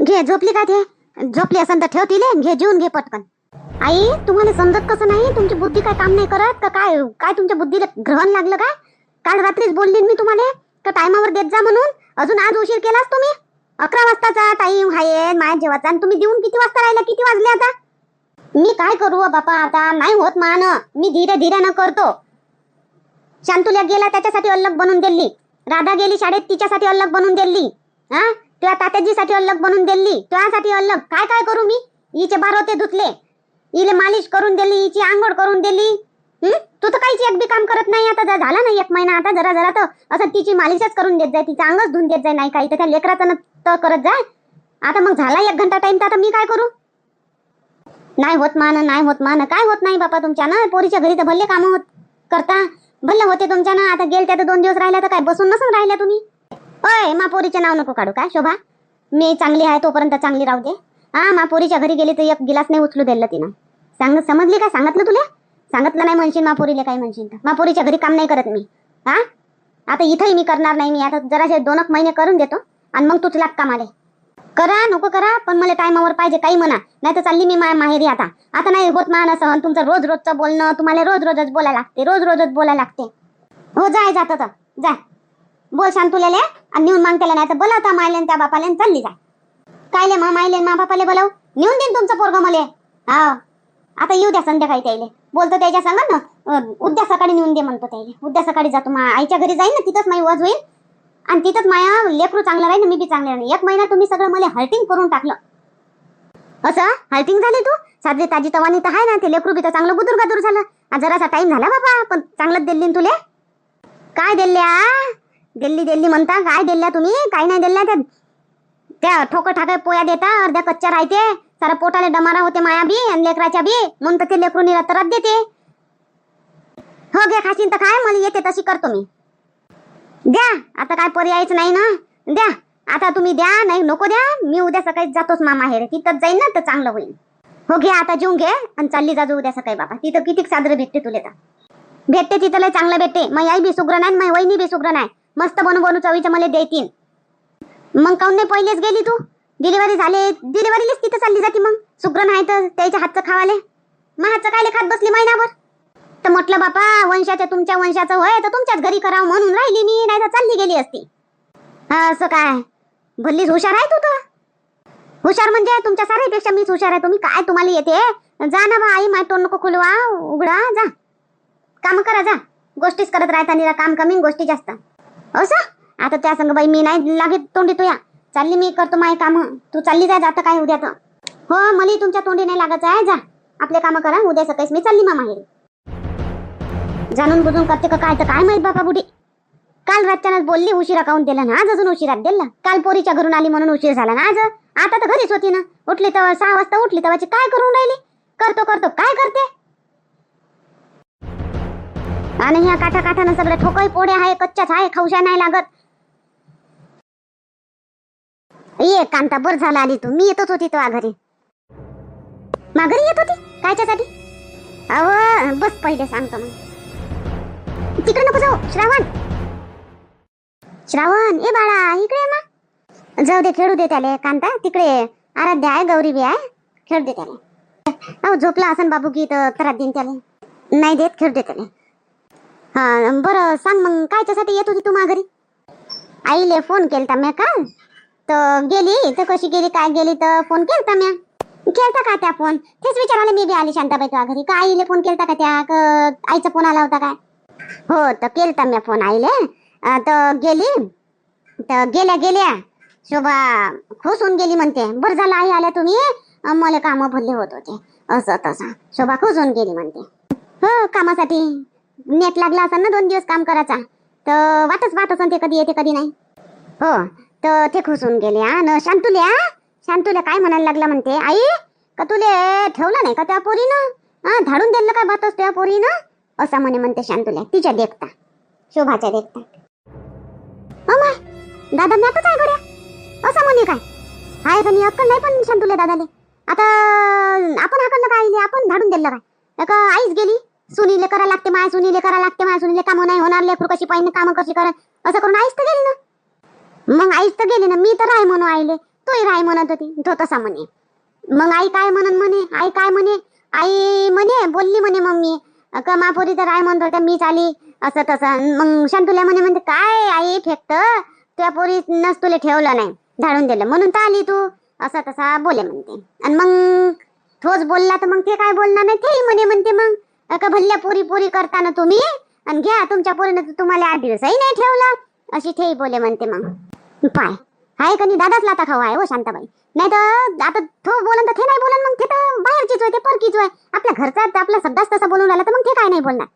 घे, झोपली का ते? झोपली असन तर ठेव तिले, घे जेवून घे पटकन. आई, तुम्हाला समजत कसं नाही? तुमची बुद्धी काय काम नाही करत का? काय काय तुमच्या बुद्धीला ग्रहण लागलं काय? काल रात्रीच बोलली मी तुम्हाला का टायमावर देत जा म्हणून. अजून आज उशीर केलास तुम्ही. 11 वाजताचा टाइम आहे माझ्या जेवाचा, आणि तुम्ही देऊन किती वाजता राहिला? किती वाजले आता? मी काय करू बापा, आता नाही होत मान. मी धीरे धीरे करतो. शांतुल्या गेला त्याच्यासाठी अलग बनवून दिली, राधा गेली शाळेत तिच्यासाठी अलग बनवून दिली, हा तुझ्या तात्याजीसाठी अलग बनवून दिली, तुझ्यासाठी अलग. काय काय करू मी? हिचे बारोते धुतले, हिले मालिश करून दिली, हिची आंघोळ करून दिली. तू तर काहीच एक बी काम करत नाही. आता झाला ना 1 महिना, आता जरा जरा तर असं तिची मालिशच करून देत जाय, तिचं अंगच धुवून देत जाय. नाही काही तर त्या लेकराचं तर करत जाय. आता मग झाला 1 घंटा टाइम, तर आता मी काय करू? नाही होत मान, नाही होत मान. काय होत नाही बापा तुमच्या ना? पोरीच्या घरी तर भले काम होत करता, भले होते तुमच्या ना. आता गेल त्या 2 दिवस राहिल्या तर काय बसून नसून राहिल्या तुम्ही? ओय, मा पोरीचे नाव नको काढू. काय शोभा, मी चांगली आहे तोपर्यंत चांगली राहू दे. हा, मा पोरीच्या घरी गेली तर 1 गिलास नाही उचलू दिलं तिनं. समजली का? सांगितलं तुला? सांगितलं नाही म्हणशील मा पोरीला काय म्हणशील तर. मा पोरीच्या घरी काम नाही करत मी. हा, आता इथंही मी करणार नाही. मी आता जराशे 2 महिने करून देतो आणि मग तूच लाग कामाले. करा नको करा, पण मला टायमावर पाहिजे. काही म्हणा, नाही तर चालली मी माहेरी. आता आता नाही होत मान असं. तुमचं रोज रोजचं बोलणं, तुम्हाला रोज रोजच बोलायला लागते, रोज रोजच बोलायला लागते. हो, जाय जात तर जाय, बोल शांतुल्याले आणि नेऊन माग त्याला. नाही तर बोलावता मायले त्या बापाले, चालली जा. कायले मायले मा बापाले बोलाव, नेऊन देईन तुमचं पोरग मले. हा, आता येऊ द्या संध्याकाळी त्याले. बोलतो त्याच्या सांगा ना, उद्या सकाळी नेऊन दे म्हणतो त्याले. उद्या सकाळी जातो आईच्या घरी जाईन ना, तिथंच माझी वज होईल आणि तिथंच माया लेकरू चांगलं राहील, मी बी चांगलं राहील. 1 महिना तुम्ही सगळं मला हर्टिंग करून टाकलं. असं हर्टिंग झाली तू? साधी ताजी तवानी तर आहे ना, ते लेकरू बी तर चांगलं गुदूर गादूर झालं. आज जरासा टाइम झाला बाबा, पण चांगलंच दिल्ली तुले. काय दिल्ल्या? दिल्ली म्हणता काय दिल्ल्या तुम्ही? काय नाही दिल्ल्या. त्या ठोकर ठाकर पोया देता, अर्ध्या कच्च्या राहते. सारा पोटाला डमारा होते माया बी आणि लेकराच्या बी, म्हणून तर ते लेकरू निरतरात देते. हो घे, खाशीन तर काय, मला येते तशी करतो मी. द्या, आता काय पर्यायच नाही ना. द्या आता तुम्ही, द्या नाही नको द्या. मी उद्या सकाळी जातोच माहेर, तिथंच जाईन ना तर चांगलं होईल. हो घे, आता जेवून घे आणि चालली जा उद्या सकाळी बाबा. तिथं किती साजरं भेटते तुला तर. भेटते तिथं लय चांगलं भेटते. माझी आई बी सुग्र नाही, माझी वहिनी बी सुग्र नाही. मस्त बनू चवीचं मला देतील. मग काऊन नाही पहिलेच गेली तू? डिलिव्हरी झाले, डिलिव्हरीलाच तिथं चालली जाते. मग सुग्र नाही तर त्याच्या हातचं खावाले, मग हातचं कायले खात बसली महिनाभर? तर म्हटलं बापा, वंशाच्या तुमच्या वंशाचं होय तर तुमच्याच घरी करावं म्हणून राहिली मी, नाही तर चालली गेली असती. असं काय? भल्लीच हुशार आहे तू तर. हुशार म्हणजे तुमच्या साऱ्यापेक्षा मीच हुशार आहे. तुम्ही काय, तुम्हाला येते? जा ना बा आई, माय तोंड नको खुलवा, उघडा जा, काम करा जा. गोष्टीच करत राहता, निरा काम कमी गोष्टी जास्त. असं आता त्या संग बाई मी नाही लागत तोंडी तुया. चालली मी, करतो माय काम. तू चालली जा, जातं काय उद्या तर. हो, मला तुमच्या तोंडी नाही लागत आहे. जा आपले काम करा, उद्या सकाळीच मी चालली माहेरी. जाणून बुजून करते का काय तर काय माहित बाबा बुडी. काल रातच्यानंच बोलली उशिरा काऊन दिला ना, आज अजून उशिरात दिला. काल पोरीच्या घरून आली म्हणून उशीर झाला ना आज. आता तर घरीच होती ना, उठली तर 6 वाजता उठली तेव्हाची काय करून राहिली? करतो काय करते? आणि ह्या काठानं सगळं ठोकई पोड्या आहे, कच्च्याच आहे, खाऊशा नाही लागत. ये कांता, बर झाला आली तू. मी येतच होती तो घरी. माघारी येत होती कायच्यासाठी? अहो बस, पहिले सांगतो. मग तिकडे नको जाऊ. श्रावण ए बाळा, इकडे ना. जाऊ दे, खेळू दे त्याले. कांता तिकडे आराध्या आहे, गौरी बी आहे, खेळ दे त्याले. अहो झोपला असन बाबू की तर त्रास देईन त्याले. नाही देत, खेळ दे त्याले. हा बरं सांग, मग कायच्यासाठी येत होती तू माघारी? आईले फोन केलता मी काल, तर गेली तर कशी गेली काय गेली तर फोन केलता म्या. केलता का त्या फोन? तेच विचारायला मी बी आली शांताबाई तुझ्या घरी. का आईले फोन केलता का त्या आईचा फोन आला होता काय? हो, तर केलता मी फोन आईले. तर गेली, तर गेल्या शोभा खुश होऊन गेली म्हणते. बरं झालं आई आल्या तुम्ही, मला काम भरले होत होते. असं तसं शोभा खुश होऊन गेली म्हणते. हो, कामासाठी नेट लागला असेल ना 2 दिवस काम करायचा, तर वाटच पाहत असेल ते कधी येते कधी नाही. हो, तर ते खुश होऊन गेले. आणि शांतुल्या काय म्हणायला लागला म्हणते, आई का तुले ठेवलं नाही का त्या पोरीनं? धाडून दिलं काय भातच त्या पोरीनं? असं म्हणते शांतुल्या तिच्या देखता, शोभाच्या देखता. अमाय दादा नातच आहे गड्या, असं म्हणे काय? हाय का नाही अक्कल नाही पण शांतुल्या दादाले. आता आपण हाकललं काय? आपण धाडून दिलं काय? का आईच गेली, सुनीले करा लागते, माय सुनीले करा लागते, माय सुनीले काम नाही होणार, लेकरू कशी पाहिजे काम कशी करा, असं करून आईच तर गेली ना. मग आईच तर गेली ना, मी तर आहे म्हणून आईले. तोही राय म्हणत होती, तो तसा म्हणे. मग आई काय म्हणन म्हणे, आई काय म्हणे, आई म्हणे बोलली म्हणे मम्मी का मापोरी तर राय म्हणत होत्या, मीच आली असं तसं. मग शांतुल्या म्हणे म्हणते काय आई फेकत, त्या पोरी नस तुला ठेवलं नाही, झाडून दिलं म्हणून तर आली तू, असं तसा बोले म्हणते. आणि मग तोच बोलला तर मग ते काय बोलणार नाही, तेही म्हणे म्हणते मग का भल्ल्या पोरी पोरी करताना तुम्ही, आणि घ्या तुमच्या पोरीनं तर तुम्हाला 8 दिवसही नाही ठेवला, अशी तेही बोले म्हणते. मग पाय हाय का नाही, दादाच लाता खाऊ आहे हो शांताबाई. नाही तर आता तो बोलन तर ते नाही बोलन, मग ते तर बाहेरचीच होय, ते परकीच होय. आपल्या घरचा आपला शब्दाच तसा बोलून राहिला तर मग ते काय नाही बोलणार.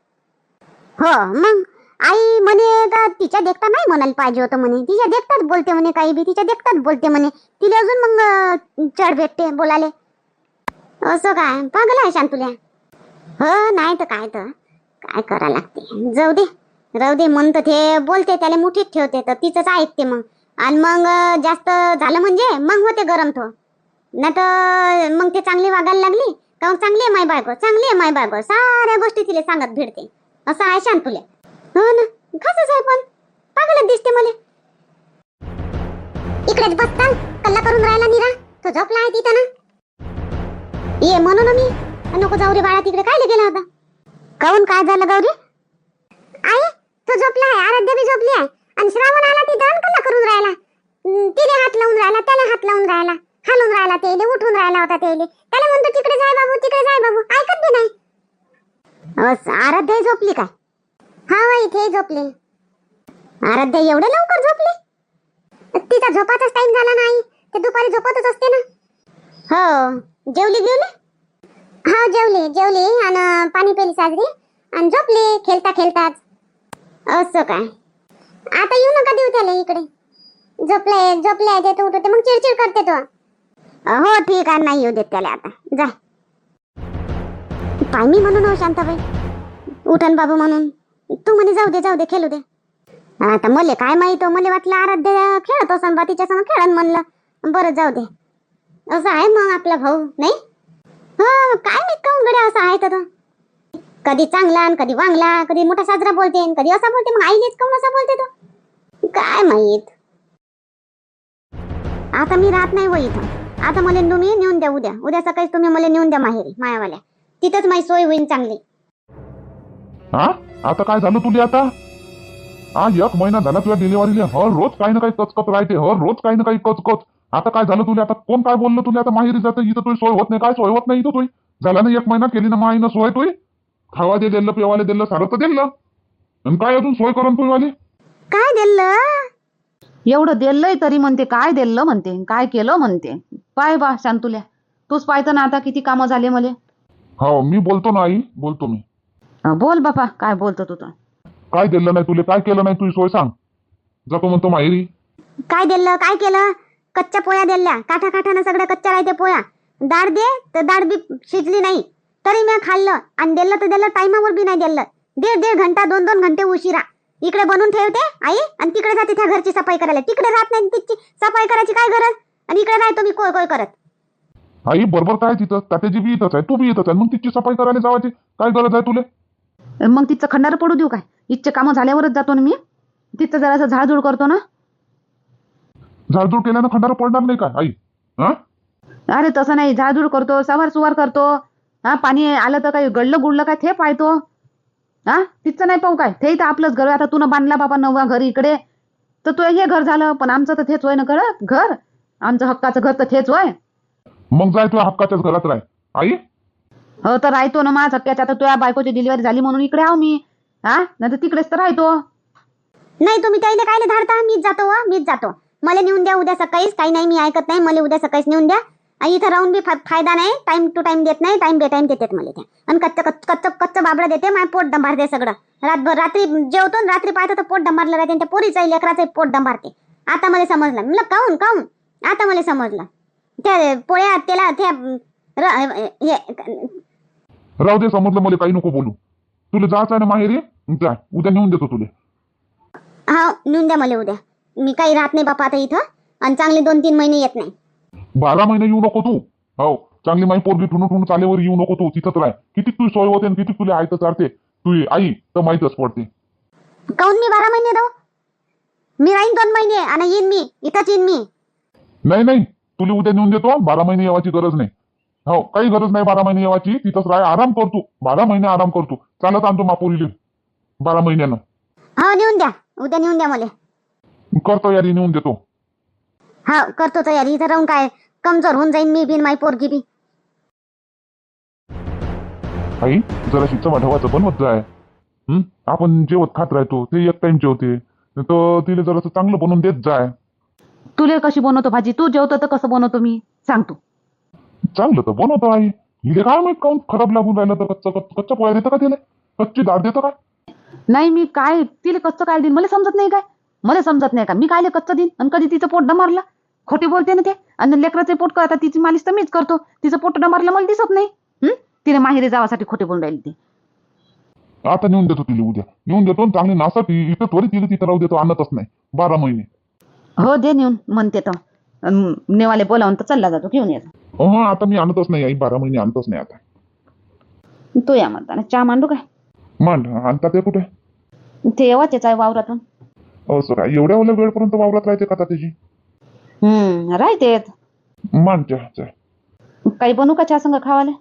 हो मग आई म्हणे का तिच्या देखता नाही म्हणायला पाहिजे होतं म्हणे, तिच्या देखताच बोलते म्हणे, काही बी तिच्या देखताच बोलते म्हणे, तिला अजून मग चढ भेटते बोलाले. असं काय पागल आहे शांतुल्या. हो नाही तर काय करा लागते, जाऊ दे राहू दे. म्हणतं ते बोलते त्याला मुठीत ठेवते तर तिचंच ऐकते मग. आणि मग जास्त झालं म्हणजे मग होते गरम तो, नाही तर मग ते चांगली वागायला लागली का मग चांगली आहे माय बायको, चांगली आहे माय बायको, साऱ्या गोष्टी तिला सांगत भिडते. असं आहे शांतुल्या. हो ना, कसंच आहे पण पागलच दिसते मला. इकडेच बसताल कल्ला करून राहिला निरा, तो झोपला आहे तिथं ना. ये म्हणून मी नको जाऊ रे बाळा तिकडे, काय गेला होता काऊन, काय झालं गौरी? आई तो झोपला आहे, आराध्या बी झोपली आहे, आणि श्रावण आला तिथं कल्ला करून राहिला, तिने हात लावून राहिला, त्याला हात लावून राहिला, हालून राहिला, तेले उठून राहिला होता, त्याला म्हणतो तिकडे जाय बाबू, तिकडे जाय बाबू, ऐकत बी नाही. आराध्या झोपली काय? हा इथे झोपली. आराध्या एवढे लवकर झोपली? तिचा झोपाचाच टाइम झाला नाही, ते दुपारी झोपतच असते ना. हो जेवली जेवली? हा जेवली आणि पाणी पेली साजरी आणि झोपली खेळता खेळताच. असं काय? आता येऊ नका देऊ त्याला इकडे, झोपले ते तो उठते मग चिडचिड करते तो. हो ठीक आहे, नाही येऊ देत त्याला आता, जा. पाय मी म्हणून हो शांताबाई, उठन बाबू म्हणून, तू म्हणे जाऊ दे खेळू दे. आता मले काय माहित, मला वाटलं आराध्या खेळत असं बा, तिच्या संग खेळन म्हणलं. बरं जाऊ दे, असं आहे मग आपला भाऊ नाही. हो काय मी काऊन गड्या असं आहे तर, कधी चांगला आणि कधी वांगला, कधी मोठा साजरा बोलते कधी असा बोलते, मग आईलेच काऊन असा बोलते तो काय माहित. आता मी राहत नाही हो इथं, आता मला तुम्ही नेऊन द्या, उद्या सकाळी तुम्ही मला नेऊन द्या माहेरी मायावाल्या, तिथंच माझी सोय होईल चांगली. हा आता काय झालं तुला? आता हा 1 महिना झाला तुला डिलिव्हरीला, हर रोज काही ना काही कचकच राहते, हर रोज काही ना काही कचकच. आता काय झालं तुला? आता कोण काय बोललं तुला? आता माहेरी जातं इथं तुझी सोय होत नाही, काय सोय होत नाही इथं तुझी? झाला ना 1 महिना, केली ना माईनं सोय तुझी, खावा दे दिलं, पिवाले दिलं, सारं तर दिलं, आणि काय अजून सोय करून तुझी वाली? काय दिलं एवढं दिलंय तरी म्हणते काय दिलं म्हणते, काय केलं म्हणते. पाय बा शांतुल्या, तूच पाहतं ना आता किती कामं झाले मले. हो मी बोलतो ना आई, बोलतो मी. बोल बापा, काय बोलतो तू तर. काय दिलं नाही तुला, काय केलं नाही तुझी सोय सांग, जातो म्हणतो माहेरी. काय दिलं काय केलं? कच्च्या पोळ्या दिल्या, काठानं सगळ्या कच्च्या राहते पोळ्या. डाळ दे तर डाळ बी शिजली नाही तरी मी खाल्लं, आणि दिलं तर दिलं टायमावर बी नाही दिलं. 1.5 घंटा 2 घंटे उशिरा इकडे बनवून ठेवते आई, आणि तिकडे जाते त्या घरची सफाई करायला. तिकडे राहत नाही, तिची सफाई करायची काय गरज, आणि इकडे राहतो मी कोय करत. आई बरोबर काय, तिथं तात्याजी बी इथंच आहे, तू बी इथंच आहे, मग तिची सफाई करायला जावायची काय गरज आहे तुला? मग तिचं खंडार पडू देऊ काय? इथचे कामं झाल्यावरच जातो ना मी, तिथं जरासं झाडझूड करतो ना. झाडझूड केल्यानं खंडार पडणार नाही काय आई? हा अरे तसं नाही, झाडझूड करतो, सवार सुवार करतो. हा पाणी आलं तर काही गडलं गुडलं काय ते पाहतो. हा तिचं नाही पाहू काय, ते तर आपलंच घर. आता तू न बांधला बाबा नवा घर इकडे, तर तू हे घर झालं, पण आमचं तर तेच होय ना करत घर, आमचं हक्काचं घर तर तेच होय. मग जाय तुझ्या हक्काच्याच घरात राह आई. हो तर राहतो ना माझ्या हक्काच्या. आता तुझ्या बायकोची डिलिव्हरी झाली म्हणून इकडे आहो मी, हा नाही तर तिकडेच तर राहतो. नाही तुम्ही त्याला कायले धाडता, मीच जातो. मला नेऊन द्या उद्या सकाळीच, काही नाही मी ऐकत नाही, मला उद्या सकाळीच नेऊन द्या. इथं राहून बी फायदा नाही, टाइम टू टाइम देत नाही, टाइम बे टाइम देतात मला ते. आणि कच्चं बाबडं देते, माझं पोट डंबार दे सगळं. रातभर रात्री जेवतो, रात्री पाहतो तर पोट डंबारलं राहते, त्या पोरीचं लेकराचं पोट डंबारते. आता मला समजलं, म्हणलं काऊन आता मला समजलं. त्या पोळ्या त्याला त्या राहू दे, समजलं, मला काही नको बोलू. तुला जायचं आहे ना माहेरी, जा, उद्या नेऊन देतो तुला. हा नेऊन द्या मला उद्या. मी काही राहत नाही बापा आता इथं, आणि चांगले 2-3 महिने येत नाही. 12 महिने येऊ नको तू. हो चांगली माई पोरगी ठुणून चालेवर येऊ नको तू, तिथंच राह. किती तुझी सोय होते आणि किती तुला आयतं चालते तुझी आई तर माहीतच पडते. काऊन मी 12 महिने राहू? मी राहीन 2 महिने आणि येईन, मी इथंच येईन मी. नाही तुला उद्या नेऊन देतो. 12 महिने येवाची गरज नाही. हो, काही गरज नाही 12 महिने येवाची. तिथंच राह, आराम करतो. 12 महिने आराम करतो. चालत आणतो मापोरीले 12 महिन्यानं. हो नेऊन द्या, उद्या नेऊन द्या मला. करतो यारी, नेऊन देतो. हा करतो तयारी. इथं राहून काय कमजोर होऊन जाईन मी बिन माई पोरगी बी. आई जराशी चवाढवाचं बनवत जाय. आपण जेवत खात राहतो, ते एक टाइम जेवते, तर तिला जरासं चांगलं बनवून देत जाय. तुले कशी बनवतो भाजी? तू जेवतो तर कसं बनवतो मी सांग तू. चांगलं तर बनवतो आई. हिले काय माहित काऊन खराब लागून राहिलं. तर कच्चा पोळ्या देतं का तिला? कच्ची डाळ देतं काय? नाही मी काय तिला कच्चं काय देईन? मला समजत नाही काय? मला समजत नाही का मी कायले कच्चं देईन? आणि कधी तिचं पोट डमारलं? खोटी बोलते ना ते. आणि लेकराचे पोट आता तिची मालिश तर मीच करतो. तिचं पोट डमारलं मला दिसत नाही. तिने माहेरी जावासाठी खोटे बोलून राहिली ती. आता नेऊन देतो तिला उद्या. नेऊन देतो चांगली नासाठी. इथं त्वरित तिला तिथं राहू देतो. आणतच नाही 12 महिने. हो दे नेऊन म्हणते तर. नेवाले बोलावून तर चालला जातो घेऊन येतो. हो आता मी आणतच नाही आई. 12 महिने आणतच नाही आता. तो या म्हणताना चहा मांडू काय? मांड. आणता ते कुठे? ते येवाचेच आहे वावरातून. असं काय एवढ्या वेळपर्यंत वावरात राहते का त्याची? राहतेच. मांड चहा. काही बनवू का चहा संग खावाले?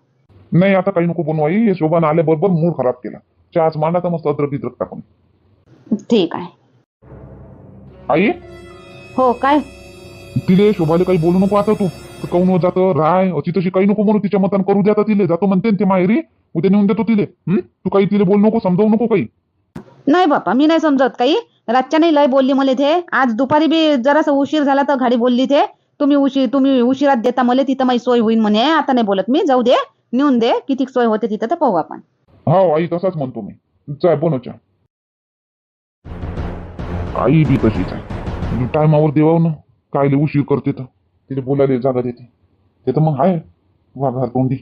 नाही आता काही नको बनवाई. हे शोभान आल्याबरोबर मूड खराब केला. चहाच मांडाचा मस्त अद्रक बिद्रक टाकून. ठीक आहे. आई हो काय? तिले शोभाले काही बोलू नको आता तू. काऊन जातं राय अशी तशी काही नको म्हणू. तिच्या मतान करू द्या तिले. जातो म्हणते ते माहेरी. उद्या नेऊन देतो तिले. तू काही तिले बोलू नको, समजावू नको काही. नाही बापा मी नाही समजत काही. रातच्या नाही लय बोलली मला ते. आज दुपारी बी जरासा उशीर झाला तर घाडी बोलली ते. तुम्ही उशिरात देता मला तिथं माझी सोय होईल म्हणे. आता नाही बोलत मी. जाऊ दे नेऊन दे. किती सोय होते तिथं तर पाहू आपण. हो आई तसाच म्हणतो मी. जाय बनव चहा. आई बी तशीच आहे. टायमावर देवाव ना. कायले उशीर करते तर तिला बोलायला जागा देते. ते तर मग आहे वाघार तोंडी.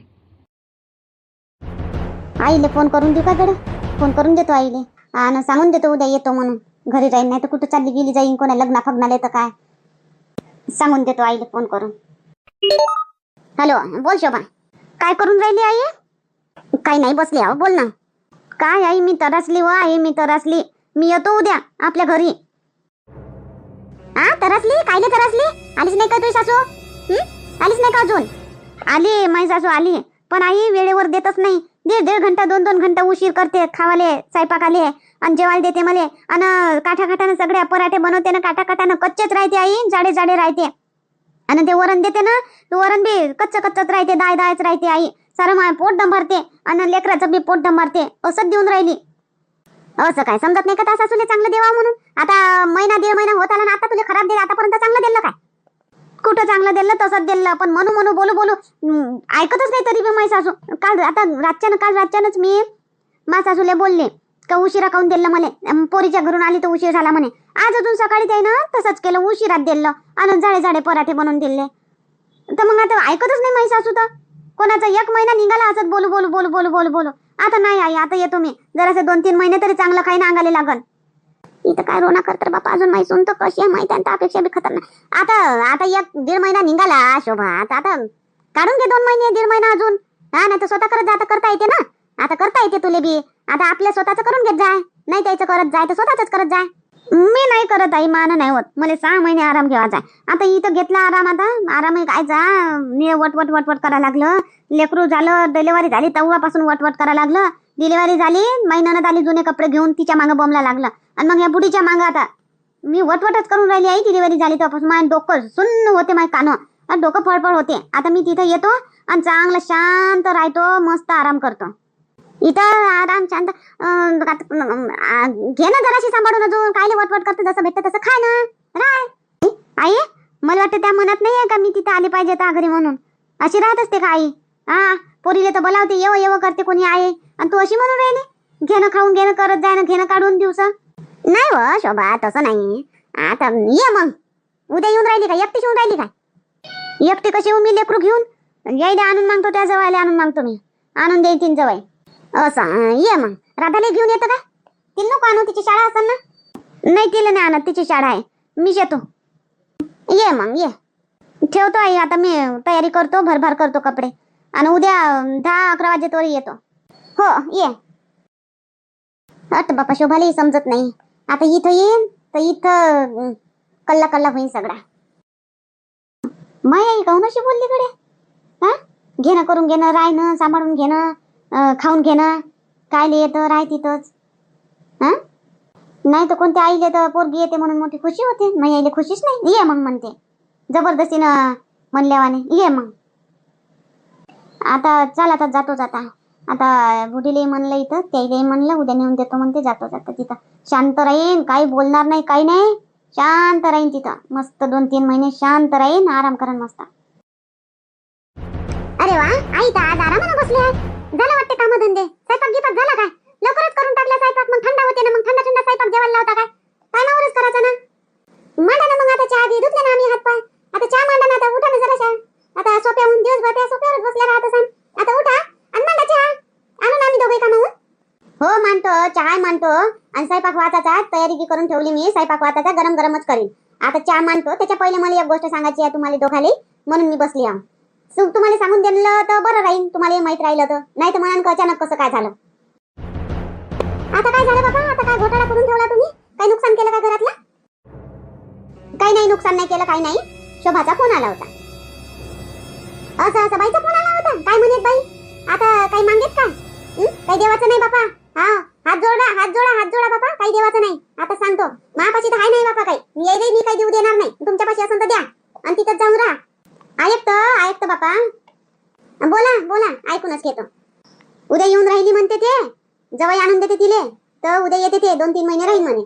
आईले फोन करून देऊ का गड्या? फोन करून देतो आईले. आणि सांगून देतो उद्या येतो म्हणून. घरी राहील नाही तर कुठं चालली गेली जाईन. कोणा लग्ना फग्नाले तर काय. सांगून देतो आईले फोन करून. हॅलो बोल शोभा. काय करून राहिली आई? काही नाही बसली आहो. बोल ना. काय आई मी तरसली व आई मी तरसली. मी येतो उद्या आपल्या घरी. तरसली? कायले तरसली? आलीच नाही का तुझी सासू? आलीच नाही का अजून? आली माझी सासू आली. पण आई वेळेवर देतच नाही. 1.5 घंटा 2 घंटा उशीर करते खावाले स्वयंपाकाले. आणि जेवायला देते मला. आणि काठाकाठानं सगळ्या पराठे बनवते ना. काठाकाठानं कच्चेच राहते आई. जाडे जाडे राहते. आणि ते वरण देते ना. ते वरण बी कच्चच राहते. दाळच राहते आई. सारं माझं पोट डंभारते. आणि लेकराचं बी पोट डंभारते. असंच देऊन राहिली. असं काय समजत नाही का त्या सासूले चांगलं देवा म्हणून? आता 1.5 महिना होत आला ना. आता तुला खराब दिलं. आतापर्यंत चांगलं दिलं काय? कुठं चांगलं दिलं? तसंच दिलं. पण म्हणू बोलू ऐकतच नाही तरी बी माझी सासू. काल रातच्यानंच मी माझ्या सासूले बोलले का उशिरा काऊन दिलं म्हणे. पोरीच्या घरून आली तर उशीर झाला म्हणे. आज अजून सकाळी त्यानं तसंच केलं. उशिरात दिलं. आणि जाडे पराठे बनवून दिले. तर मग आता ऐकतच नाही माझी सासू. तर कोणाचा 1 महिना निघाला असत बोलू. आता नाही आई. आता येतो मी. जरासे 2-3 महिने तरी चांगलं काही ना अंगाले लागल. इथं काय रोना करतर बापा. अजून माहिती सुन तर कशी आहे माहिती. त्यापेक्षा बी खतरनाक. आता 1-1.5 महिना निघाला शोभा. आता काढून घे 2 महिने 1.5 महिना अजून. नाही तर स्वतः करत जा. आता करता येते ना. आता करता येते तुले बी. आता आपल्या स्वतःच करून घेत जाय. नाही त्याचं करत जाय तर स्वतःच करत जाय. मी नाही करत आई. मान नाही होत. मला 6 महिने आराम घ्यावाचा. आता इथं घेतला आराम. आता आराम काय जा वटवट करा लागलं. लेकरू झालं. डिलिव्हरी झाली तेव्हापासून वटवट करा लागलं. डिलिव्हरी झाली महिन्यानं आली. जुने कपडे घेऊन तिच्या मागं बॉम्बला लागलं. आणि मग या बुढीच्या मागं आता मी वटवटच करून राहिली आई. डिलिव्हरी झाली तेव्हापासून माझं डोकं सुन्न होते. माझे कान डोकं फळफळ होते. आता मी तिथं येतो आणि चांगलं शांत राहतो. मस्त आराम करतो. इथं आराम शांत घे ना जराशी सांभाळून. अजून कायले वटवट करतो. जसं भेटतं तसं खाय ना. राय आई. मला वाटतं त्या म्हणत नाहीये का मी तिथं आली पाहिजे त्या घरी म्हणून. अशी राहत असते का आई? पोरीले तर बोलावते. येव करते कोणी आहे. आणि तू अशी म्हणून राहिली. घेणं खाऊन घेणं करत जाय ना. घेणं काढून दिवस. नाही व शोभा तसं नाही. आता ये मग. उद्या येऊन राहिली का? एकटीच येऊन राहिली काय? एकटी कशी येऊ मी लेकरू घेऊन? यायला आणून मागतो. त्या जवळ आणून मागतो मी. आणून देईन तीन जवळ. असं ये मग. राधाला घेऊन येतं का? तिला नको आणू. तिची शाळा असेल ना. नाही तिला नाही आणत. तिची शाळा आहे. मीच येतो. ये मग ये. ठेवतो आई. आता मी तयारी करतो. भरभार करतो कपडे. आणि उद्या 10-11 वाजेतोवर येतो. हो ये. हट बापा शोभालाही समजत नाही. आता इथं येईन तर इथं कल्ला होईन सगळा. माय आई काहून अशी बोलली कडे? हा, घेणं करून घेणं, राहणं सांभाळून घेणं, खाऊन घेणं, कायले येतं राह तिथंच. हा, नाही तर कोणत्या आईले तर पोरगी येते म्हणून मोठी खुशी होते. माय आईले खुशीच नाही. ये मग म्हणते जबरदस्तीनं म्हणल्यावाने, ये मग. आता चल, आता जातो जाता. आता बुढीलाही म्हणलं, इथं त्याईलाही म्हणलं, उद्या नेऊन देतो म्हणते. जातो जाता तिथं शांत राहीन, काही बोलणार नाही, काही नाही, शांत राहीन तिथं. मस्त 2-3 महिने शांत राहीन, आराम करेन मस्त. अरे वा, आई तर आज आरामानं बसली आहे. झालं वाटते काम धंदे, स्वयंपाक गिपाक झाला काय? लवकरच करून टाकला स्वयंपाक, मग थंड होते ना, मग थंड थंड स्वयंपाक जेवायला लावता काय? टायमावरच करायचा ना. मांडा ना मग आता चहा बी, धुतले ना आम्ही हात पाय. आता चहा मांडा ना, आता उठा ना जराशा. आता सोप्याहून दिवसभर त्या सोप्यावरच बसल्या राहत असाल. आता उठा आणि मांडा चहा. आणू ना आम्ही दोघे कामावून. हो मांडतो, चहा मांडतो. आणि स्वयंपाक वाचाचा तयारी बी करून ठेवली मी. स्वयंपाक वाचाचा गरम गरमच करीन. आता चहा मांडतो, त्याच्या पहिले मला एक गोष्ट सांगायची आहे तुम्हाला दोघाले, म्हणून मी बसली आहे. तुम्हाला सांगून दिलं तर बरं राहील, तुम्हाला माहित राहिलं तर. नाही तर म्हणान अचानक कसं काय झालं. आता काय झालं बाबा? आता काय घोटाळा करून ठेवला तुम्ही? काही नुकसान केलं का घरातलं? काही नाही, नुकसान नाही केलं, काही नाही. शोभाचा फोन आला होता. असं बाईचा फोन आला होता. काय म्हणत बाई? आता काही मागेत काय? काही देवाचं नाही बापा. हा, हात जोडा, हात जोडा, हात जोडा बापा. काही देवाचं नाही. आता सांगतो, माझ्यापाशी तर हाय नाही बापा काही. मी काही देऊ देणार नाही. तुमच्यापाशी असेल तर द्या आणि तिथंच जाऊन राहा. ऐकतं बापा. बोला बोला, ऐकूनच घेतो. उद्या येऊन राहिली म्हणते ते. जवळ आणून देते तिले, तर उद्या येते ते. 2-3 महिने राहील म्हणे.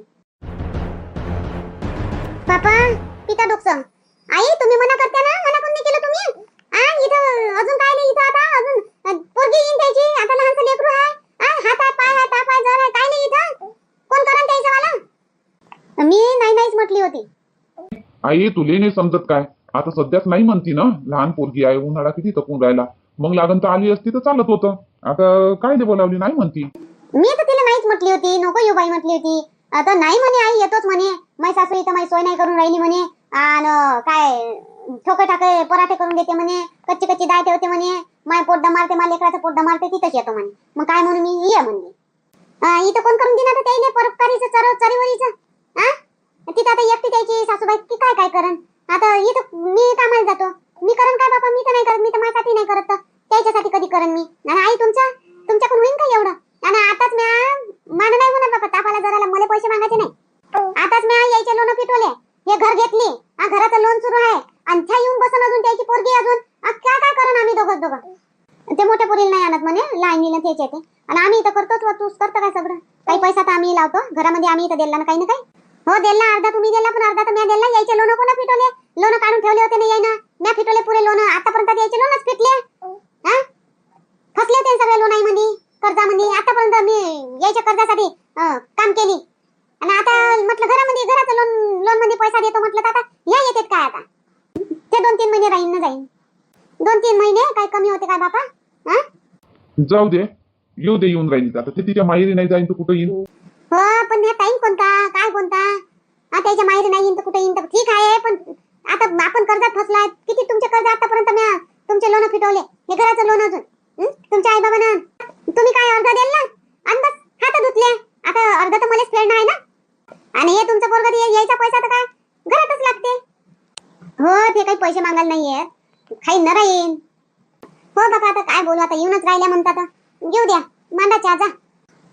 बापा पिता डोकसं. आई तुम्ही मना करता ना? मना कोण नाही केलं तुम्ही? इथं अजून काय नाही. इथं आता अजून पोरगी येईन त्याची. आता लहानसं लेकरू आहे. हात आहे, पाय आहे, ताप आहे, जर आहे, काय नाही इथं. कोण करण त्याचं वाला? मी नाहीच म्हटली होती. आई तुले नाही समजत काय? आता सध्याच नाही म्हणती ना, लहान पोरगी आहे, उन्हाळा किती तपून राहिला. मग लागण तर आली असती तर चालत होतं. आता काय दे बोलावली नाही म्हणती. मी तर तिला नाहीच म्हटली होती, नको येऊ बाई म्हटली होती. आता नाही म्हणे आई, येतोच म्हणे. माझी सासू इथं माझी सोय नाही करून राहिली म्हणे. आणि काय ठोके टाके पराठे करून देते म्हणे, कच्ची कच्ची डाळ ठेवते म्हणे. माय पोट मारते, माझ्या लेकराचं पोट मारते, तिथंच येतो म्हणे. मग काय म्हणून मी ये म्हणली. इथं कोण करून देणार त्याईले परोपकारीचं चरीवरीचं? तिथं आता एकटी त्याची सासूबाई की काय करण? आता इथं मी कामाला जातो, मी करण काय बाबा? मी तर नाही करत. मी तर माझ्यासाठी नाही करत, तर त्याच्यासाठी कधी करण मी? आणि आई तुमच्याकडून होईन का एवढं? आणि आताच मान नाही होणार बाबा. तापाला जराला मला पैसे मागायचे नाही. आताच मी यायचे लोन फिटवले, हे घर घेतली, घराचं लोन सुरू आहे. आणि त्या येऊन बसून अजून त्याची पोरगी अजून काय करण आम्ही दोघं? ते मोठ्या पोरीला नाही आणत म्हणे, लहानीला तेच येते. आणि आम्ही इथं करतोच, तूच करतो काय सगळं? काही पैसा तर आम्ही लावतो घरामध्ये. आम्ही इथं दिला ना काही ना काही. हो दिला, अर्धा तुम्ही दिला, पण अर्धा तर मी दिला. यायचे लोन कोण फिटवले? लोन काढून ठेवले होते ना यायनं. मी फिटवले पुरे लोन. आतापर्यंत यायचे लोनच फिटले. फसले होते सगळे लोनाईमध्ये, कर्जामध्ये. आतापर्यंत मी यायच्या कर्जासाठी काम केली. आणि आता म्हटलं घराचं लोन मध्ये पैसा देतो म्हटलं, तर आता या येतात काय? आता ते 2-3 महिने राहीन ना जाईन. 2-3 महिने काय कमी होते काय बापा? जाऊ दे, येऊ दे. येऊन राहिली आता ते तिच्या माहेरी नाही जाईन तर कुठं येईल? हो, पण ह्या टाइम कोणता काय कोणता? त्याच्या माहेरी नाही येईन तर कुठे येईन? तर ठीक आहे, पण आता आपण कर्जात फसलाय. किती तुमचे कर्ज आतापर्यंत मी तुमचे लोन फिटवले. हे घराचं लोन अजून तुमच्या आई बाबांना तुम्ही काय अर्धा द्याल ना? आणि बस हात धुतले. आता अर्धा तर मलाच फेडणं आहे ना. आणि हे तुमचं पोरगं यायचा पैसा तर काय घरातच लागते. हो, ते काही पैसे मागायला नाहीये, खाईन न राहीन. हो बाबा, आता काय बोलू? आता येऊनच राहिल्या म्हणतात, घेऊ द्या मांडा चहा जा.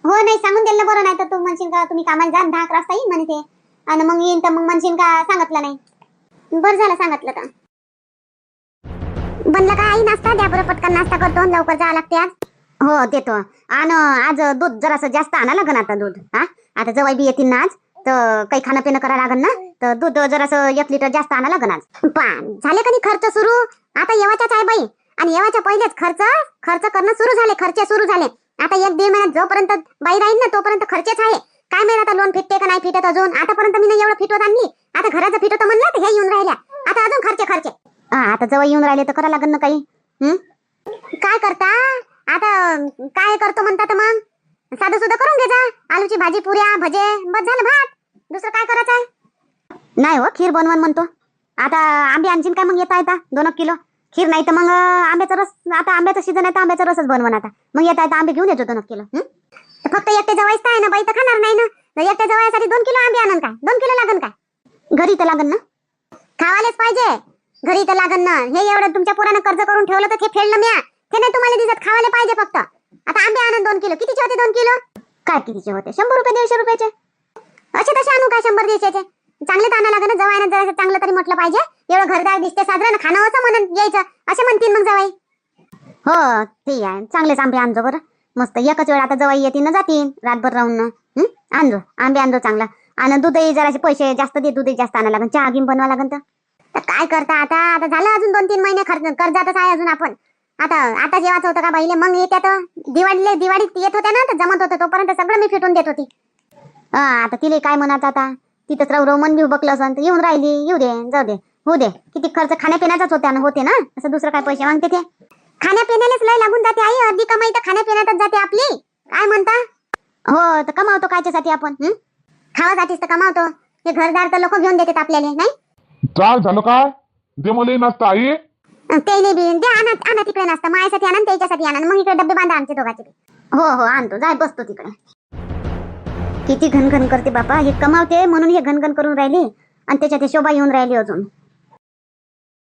हो, नाही सांगून दिलं बरं. नाही तर तू म्हणशील का तुम्ही कामाला जा, 10 वाजता येईन म्हणे ते. आणि मग येईन तर मग म्हणशील का सांगितलं नाही. बरं झालं सांगितलं तर. बनला का आई नाश्ता? द्या बरं, पटकन नाश्ता करतो, लवकर जावं लागते आज. हो देतो. आणि आज दूध जरासं जास्त आणा लागन. आता दूध आता जवळ बी येतील ना आज, तर काही खाणं पिणं करा लागन ना, तर दूध जरासं 1 लिटर जास्त आणा लागन आज. झाले का नाही खर्च सुरू? आता येवाच्याच आहे बाई. आणि येवाच्या पहिलेच खर्च करणं सुरू झाले. खर्च सुरू झाले. आता 1-1.5 महिन्यात जोपर्यंत बाई राहील ना, तोपर्यंत खर्चच आहे. काय माहित आता लोन फिटते का नाही फिटत अजून. आतापर्यंत मी एवढं फिटवत आणली. आता घराचं फिटवतो म्हणलं तर हे येऊन राहिल्या. आता अजून खर्च. आता जवळ येऊन राहिले तर करा लागन ना काही. काय करता आता? काय करतो म्हणतात मग? साधं सुद्धा करून घे जा. आलूची भाजी, पुऱ्या, भजे, बस झालं भात. दुसरं काय करायचं आहे? नाही हो, खीर बनवून म्हणतो. आता आंबे आणशील काय मग? येता 2 किलो खीर. नाही तर मग आंब्याचा रस. आता आंब्याचा सीजन आहे तर आंब्याचा रसच बनवून. आता मग येता आंबे घेऊन येतो 2 किलो. फक्त एकटे जवायचं आहे ना बाई, तर खाणार नाही ना. एकट्या जवायसाठी 2 किलो आंबे आणन काय? 2 किलो लागन काय? घरी तर लागन ना, खावालेच पाहिजे. घरी तर लागन ना. हे एवढं तुमच्या पोरानं कर्ज करून ठेवलं तर ते फेडलं म्या. ते नाही तुम्हाला दिसत, खावायला पाहिजे फक्त. आता आंबे आणून 2 किलो. कितीचे होते 2 किलो? काय कितीचे होते? 100 रुपये 150 रुपयाचे. असे तसे आणू काय 100 150चे? चांगले तर आणा लागेल. जवायनं जरा चांगलं तरी म्हटलं पाहिजे. एवढं घरदार दिसते साधारण खाणं असं म्हणून यायचं असे म्हणतील मग जवाई. हो ठीक आहे, चांगलेच आंबे आणजो बरं. मस्त एकच वेळ आता जवाई येतील ना जातील रातभर राहून ना. आणजो आंबे आणजो चांगला. आणि दूधही जरासे पैसे जास्त दे, दूधही जास्त आणा लागेल. चहा घेऊन बनवा लागेल. तर काय करता आता. आता झालं अजून 2-3 महिने कर्जातच आहे अजून आपण. आता जेवायचं होतं का बाईले. मग येत्यात दिवाळीत येत होत्या ना तर जमत होतं तोपर्यंत सगळं मी फिटून देत होती. आता तिला काय म्हणायचं आता. तिथंच राहू मन बी बकलं असं तर येऊन राहिली. येऊ दे, जाऊ दे, होऊ दे. किती खर्च खाण्यापिण्याचाच होते ना. असं दुसरं काय पैसे मागते ते. खाण्यापिण्यालाच लय लागून जाते आई. अर्धी कमाई तर खाण्यापिण्यातच जाते आपली. काय म्हणता. हो तर कमावतो कायच्यासाठी आपण. खावासाठीच तर कमावतो. हे घरदार तर लोक घेऊन देतात आपल्याला नाही. काय झालं काय? दे मला नाश्ता आई. ते नाही बी दे. आणा तिकडे नाश्ता. माझ्यासाठी आणा त्याच्यासाठी आणा. मग इकडे डब्बे बांधा आमचे दोघांचे. हो आणतो. जाय बसतो तिकडे. किती घनघन करते बापा. हे कमावते म्हणून हे घनघन करून राहिली आणि त्याच्यात शोभा येऊन राहिली अजून.